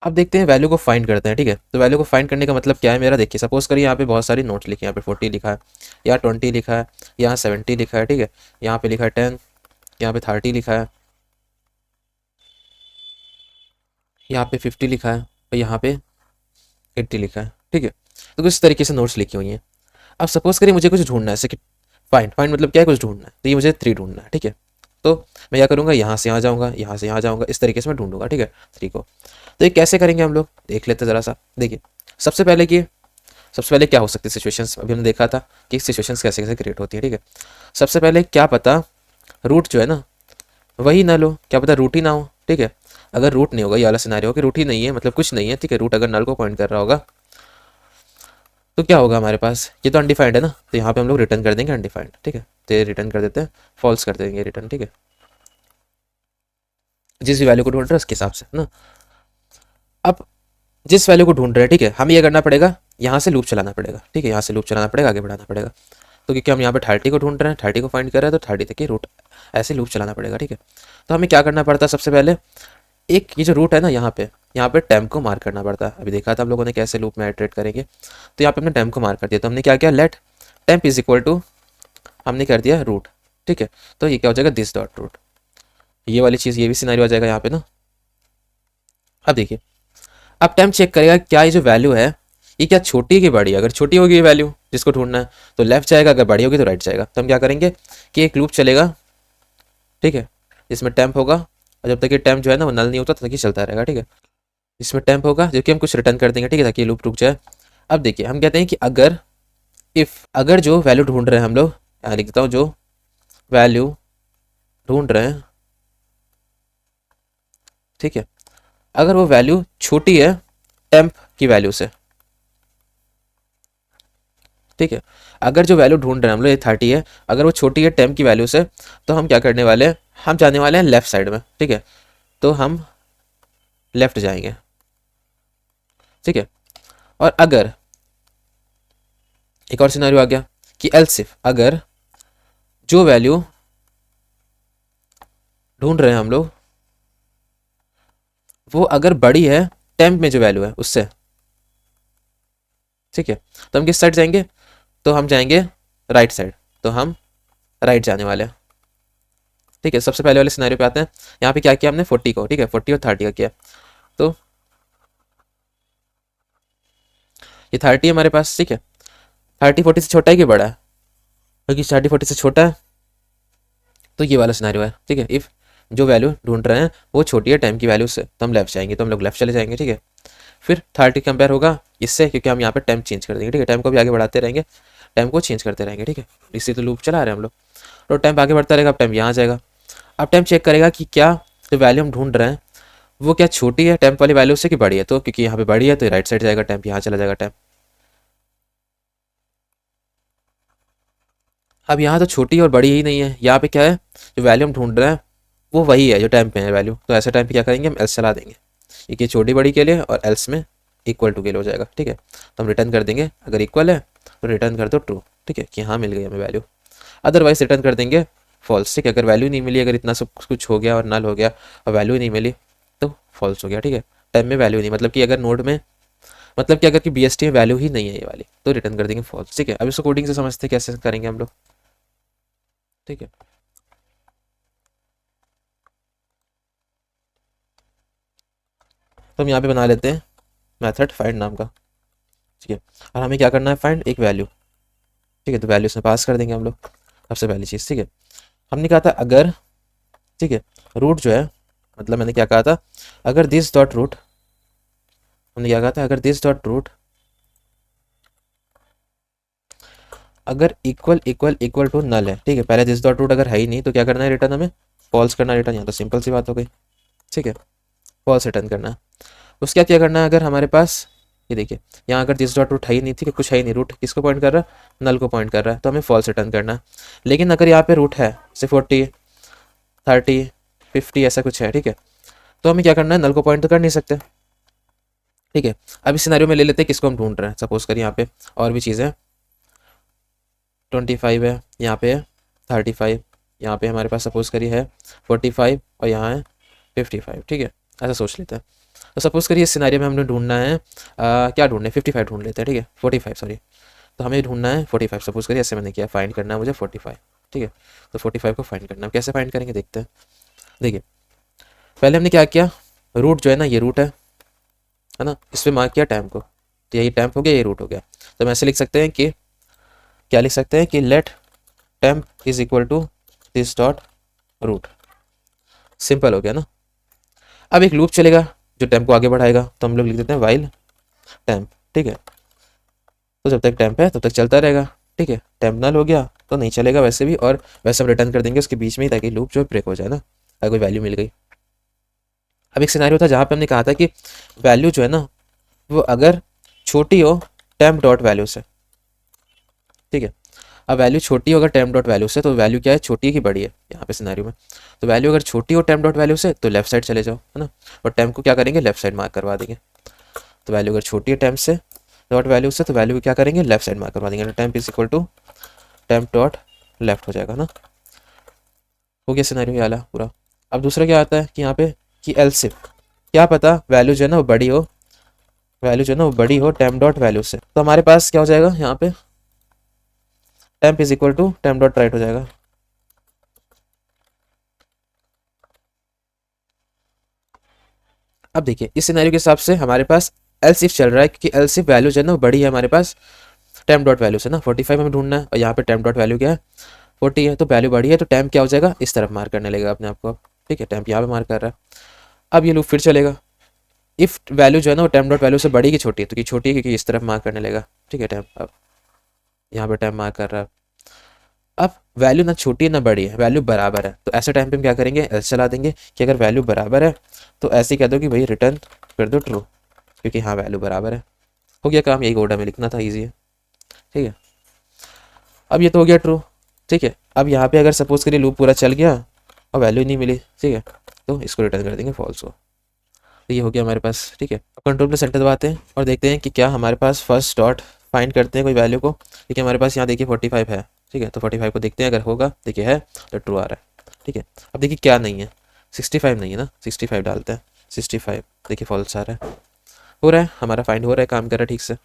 अब देखते हैं, वैल्यू को फाइंड करते हैं। ठीक है, तो वैल्यू को फाइंड करने का मतलब क्या है मेरा, देखिए सपोज करिए यहाँ पे बहुत सारी नोट्स लिखी है, यहाँ पे 40 लिखा है, यहाँ 20 लिखा है, यहाँ 70 लिखा है, ठीक है, यहाँ पे लिखा है 10, यहाँ पे 30 लिखा है, यहाँ पे 50 लिखा है, और यहाँ पे 80 लिखा है। ठीक है, तो कुछ तरीके से नोट्स लिखी हुई हैं। अब सपोज करिए मुझे कुछ ढूंढना है, जैसे कि फाइंड फाइंड मतलब क्या है, कुछ ढूंढना है, तो ये मुझे 3 ढूंढना है। ठीक है, तो मैं क्या करूँगा, यहाँ से यहाँ जाऊँगा, यहाँ से यहाँ जाऊँगा, इस तरीके से मैं ढूंढूंगा। ठीक है, 3 को। तो ये कैसे करेंगे हम लोग, देख लेते हैं ज़रा सा। देखिए, सबसे पहले कि सबसे पहले क्या हो सकती है सिचुएशंस, अभी हमने देखा था कि सिचुएशंस कैसे कैसे क्रिएट होती है। ठीक है, सबसे पहले क्या पता रूट जो है ना वही नल हो, क्या पता रूट ही ना हो। ठीक है, अगर रूट नहीं होगा, ये वाला सिनारियो कि रूट ही नहीं है, मतलब कुछ नहीं है। ठीक है, रूट अगर नल को पॉइंट कर रहा होगा तो क्या होगा हमारे पास, ये तो अनडिफाइंड है ना, तो यहाँ पे हम लोग रिटर्न कर देंगे अनडिफाइंड। ठीक है, तो ये रिटर्न कर देते हैं, फॉल्स कर देंगे रिटर्न। ठीक है, जिस भी वैल्यू को ढूंढ रहे हैं उसके हिसाब से ना। अब जिस वैल्यू को ढूंढ रहे हैं, ठीक है, हमें ये करना पड़ेगा, यहाँ से लूप चलाना पड़ेगा। ठीक है, यहाँ से लूप चलाना पड़ेगा, आगे बढ़ाना पड़ेगा। तो क्योंकि हम यहाँ पे 30 को ढूंढ रहे हैं, 30 को फाइंड कर रहे हैं, तो 30 तक की रूट ऐसे लूप चलाना पड़ेगा। ठीक है, तो हमें क्या करना पड़ता है, सबसे पहले एक ये जो रूट है ना, यहाँ पे टेम्प को मार्क करना पड़ता है। अभी देखा था हम लोगों ने कैसे लूप में इटरेट करेंगे। तो यहाँ पे हमने टेम्प को मार्क कर दिया, तो हमने क्या किया, let temp is equal to, हमने कर दिया रूट। ठीक है, तो ये क्या हो जाएगा, दिस डॉट रूट, ये वाली चीज़, ये भी सिनेरियो आ जाएगा यहाँ पे ना। अब देखिए, अब टेम्प चेक करेगा क्या ये जो वैल्यू है ये क्या छोटी है कि बड़ी है। अगर छोटी होगी ये वैल्यू जिसको ढूंढना है तो लेफ्ट जाएगा, अगर बड़ी होगी तो राइट जाएगा। तो हम क्या करेंगे कि एक लूप चलेगा, ठीक है, इसमें टेम्प होगा, और जब तक ये टेम्प जो है ना वो नल नहीं होता तब तक ये चलता रहेगा। ठीक है, इसमें टेम्प होगा जो कि हम कुछ रिटर्न कर देंगे। ठीक है, ताकि ये लूप रुक जाए। अब देखिए, हम कहते हैं कि अगर इफ, अगर जो वैल्यू ढूंढ रहे हैं हम लोग, यहाँ लिख देता हूँ, जो वैल्यू ढूंढ रहे हैं, ठीक है, अगर वो वैल्यू छोटी है टेम्प की वैल्यू से, ठीक है, अगर जो वैल्यू ढूंढ रहे हैं हम लोग ये 30 है, अगर वो छोटी है टेम्प की वैल्यू से, तो हम क्या करने वाले हैं, हम जाने वाले हैं लेफ्ट साइड में। ठीक है, तो हम लेफ्ट जाएंगे। ठीक है, और अगर एक और सिनेरियो आ गया कि एल्स इफ, अगर जो वैल्यू ढूंढ रहे हैं हम लोग वो अगर बड़ी है टेम्प में जो वैल्यू है उससे, ठीक है, तो हम किस साइड जाएंगे, तो हम जाएंगे राइट साइड। तो हम राइट जाने वाले हैं। ठीक है, सबसे पहले वाले सिनेरियो पे आते हैं। यहाँ पे क्या किया हमने, 40 को, ठीक है, 40 और 30 का किया। तो ये 30 है हमारे पास। ठीक है, 30 40 से छोटा है कि बड़ा है, क्योंकि 30 40 से छोटा है तो ये वाला सिनेरियो है। ठीक है, इफ जो वैल्यू ढूंढ रहे हैं वो छोटी है टाइम की वैल्यू से, तो हम लेफ्ट जाएंगे, तो हम लोग लेफ्ट चले जाएंगे। ठीक है, फिर 30 कंपेयर होगा इससे, क्योंकि हम यहाँ पे टाइम चेंज कर देंगे। ठीक है, टाइम को भी आगे बढ़ाते रहेंगे, टाइम को चेंज करते रहेंगे। ठीक है, इसी तो लूप चला रहे हैं हम लोग, तो टाइम आगे बढ़ता रहेगा, अब टाइम यहाँ आ जाएगा। अब टाइम चेक करेगा कि क्या जो वैल्यू हम ढूंढ रहे हैं वो क्या छोटी है टेम्प वाली वैल्यू से कि बड़ी है। तो क्योंकि यहाँ पे बड़ी है तो राइट साइड जाएगा टेम्प, यहाँ चला जाएगा टेम्प। अब यहाँ तो छोटी और बड़ी ही नहीं है, यहाँ पे क्या है, जो वैल्यू हम ढूंढ रहे हैं वो वही है जो टाइम पे है वैल्यू। तो ऐसे टाइम पे क्या करेंगे, हम एल्स चला देंगे, एक ये छोटी बड़ी के लिए और एल्स में इक्वल टू के लिए हो जाएगा। ठीक है, तो हम रिटर्न कर देंगे, अगर इक्वल है तो रिटर्न कर दो ट्रू। ठीक है, कि हाँ मिल गई हमें वैल्यू, अदरवाइज रिटर्न कर देंगे फॉल्स। ठीक है, अगर वैल्यू नहीं मिली, अगर इतना सब कुछ हो गया और नल हो गया और वैल्यू नहीं मिली तो फॉल्स हो गया। ठीक है, टाइम में वैल्यू नहीं, मतलब कि अगर नोड में, मतलब कि अगर कि बीएसटी में वैल्यू ही नहीं है ये वाली, तो रिटर्न कर देंगे फॉल्स। ठीक है, अब इसको कोडिंग से समझते हैं कैसे करेंगे हम लोग। ठीक है, तो हम यहाँ पे बना लेते हैं मेथड फाइंड नाम का। ठीक है, और हमें क्या करना है, फाइंड एक वैल्यू। ठीक है, तो वैल्यू इसमें पास कर देंगे हम लोग, सबसे पहली चीज़। ठीक है, हमने कहा था अगर, ठीक है, रूट जो है, मतलब मैंने क्या कहा था, अगर दिस डॉट रूट, हमने क्या कहा था, अगर दिस डॉट रूट अगर equal equal equal to null है। ठीक है, पहले दिस डॉट रूट अगर है ही नहीं तो क्या करना है, रिटर्न हमें फॉल्स करना है। रिटर्न यहाँ तो सिंपल सी बात हो गई। ठीक है, फॉल्स रिटर्न करना है। उसके बाद क्या करना है, अगर हमारे पास ये देखिए यहाँ अगर दिस डॉट रूट है ही नहीं, ठीक है, कुछ है ही नहीं, रूट किसको पॉइंट कर रहा है, नल को पॉइंट कर रहा है, तो हमें फॉल्स रिटर्न करना है। लेकिन अगर यहाँ पे रूट है जैसे 40 30 50 ऐसा कुछ है, ठीक है, तो हमें क्या करना है, नल को पॉइंट तो कर नहीं सकते। ठीक है, अब इस सिनेरियो में ले लेते हैं किसको हम ढूंढ रहे हैं। सपोज करिए यहाँ पे और भी चीज़ें, 25 है, यहाँ पे है 35, यहाँ पे हमारे पास सपोज करिए है 45 और यहाँ है 55। ठीक है, ऐसा सोच लेते हैं। तो सपोज करिए इस सिनारियो में हमने ढूंढना है क्या ढूंढना है, 55 ढूंढ लेते हैं, ठीक है, 45 सॉरी। तो हमें ढूंढना है 45, सपोज करिए ऐसे मैंने किया, फाइंड करना है मुझे 45, ठीक है। तो 45 को फाइंड करना है, कैसे फाइंड करेंगे देखते हैं। देखिए पहले हमने क्या किया, रूट जो है ना, ये रूट है ना, इस पर मार्क किया टाइम को, तो यही टेम्प हो गया, ये रूट हो गया। तो हम ऐसे लिख सकते हैं कि क्या लिख सकते हैं कि let temp is equal to this dot root. Simple हो गया ना। अब एक लूप चलेगा जो टेम्प को आगे बढ़ाएगा, तो हम लोग लिख देते हैं वाइल टेम्प, ठीक है। तो जब तक टेम्प है तब तक चलता रहेगा, ठीक है। टेम्प नल हो गया तो नहीं चलेगा वैसे भी, और वैसे हम रिटर्न कर देंगे उसके बीच में ही, ताकि लूप जो है ब्रेक हो जाए ना, अगर कोई वैल्यू मिल गई। अब एक सिनेरियो था जहाँ पे हमने कहा था कि वैल्यू जो है ना वो अगर छोटी हो टेम्प डॉट वैल्यू से, ठीक है। अब वैल्यू छोटी हो अगर टेम्प डॉट वैल्यू से, तो वैल्यू क्या है, छोटी है कि बड़ी है यहाँ पे सिनेरियो में। तो वैल्यू अगर छोटी हो टेम्प डॉट वैल्यू से तो लेफ्ट साइड चले जाओ, है ना, और टेम्प को क्या करेंगे, लेफ्ट साइड मार्क करवा देंगे। तो वैल्यू अगर छोटी है टेम्प से डॉट वैल्यू से, तो वैल्यू को क्या करेंगे, लेफ्ट साइड मार्क करवा देंगे। तो temp is equal to temp dot left हो जाएगा ना। हो गया सिनेरियो ये वाला पूरा। अब दूसरा क्या आता है कि यहाँ पे कि एल्स इफ, क्या पता वैल्यू जो है ना वो बड़ी हो, वैल्यू जो है ना वो बड़ी हो टेम्प डॉट वैल्यू से, तो हमारे पास क्या हो जाएगा यहाँ पे, temp is equal to temp dot right हो जाएगा। अब देखिए इस सिनेरियो के हिसाब से हमारे पास एल्स इफ चल रहा है, क्योंकि एल्स इफ वैल्यू जो है ना वो बड़ी है हमारे पास टेम्प डॉट वैल्यू से ना, 45 हमें ढूंढना है, और यहाँ पे टेम्प डॉट वैल्यू क्या है, 40 है। तो वैल्यू बड़ी है तो टेम्प क्या हो जाएगा, इस तरफ मार्क करने लगेगा अपने आप को, ठीक है। टेम्प यहाँ पे मार्क कर रहा है। अब ये लूप फिर चलेगा, इफ वैल्यू जो है ना वो टेम्प डॉट वैल्यू से बड़ी की छोटी है, तो कि छोटी है क्योंकि इस तरफ मार्क करने लगेगा, ठीक है। टेम्प अब यहाँ पे टेम्प मार्क कर रहा है। अब वैल्यू ना छोटी है ना बड़ी है, वैल्यू बराबर है, तो ऐसे टाइम पे हम क्या करेंगे, एल्स चला देंगे कि अगर वैल्यू बराबर है तो ऐसे ही कह दो कि भाई रिटर्न कर दो ट्रू, क्योंकि हाँ वैल्यू बराबर है। हो गया काम, यही कोड हमें लिखना था, ईजी है, ठीक है। अब ये तो हो गया ट्रू, ठीक है। अब यहाँ पे अगर सपोज करिए लूप पूरा चल गया और वैल्यू नहीं मिली, ठीक है, तो इसको रिटर्न कर देंगे फॉल्स को। तो ये हो गया हमारे पास, ठीक है। अब कंट्रोल प्लस एंटर दबाते हैं और देखते हैं कि क्या हमारे पास फर्स्ट डॉट फाइंड करते हैं कोई वैल्यू को, ठीक है। हमारे पास यहाँ देखिए 45 है, ठीक है। तो 45 को देखते हैं, अगर होगा देखिए है तो ट्रू आ रहा है, ठीक है। अब देखिए क्या नहीं है, 65 नहीं है ना, 65 डालते हैं, 65 देखिए फॉल्स आ रहा है। हो रहा है हमारा, फाइंड हो रहा है, काम कर रहा है ठीक से।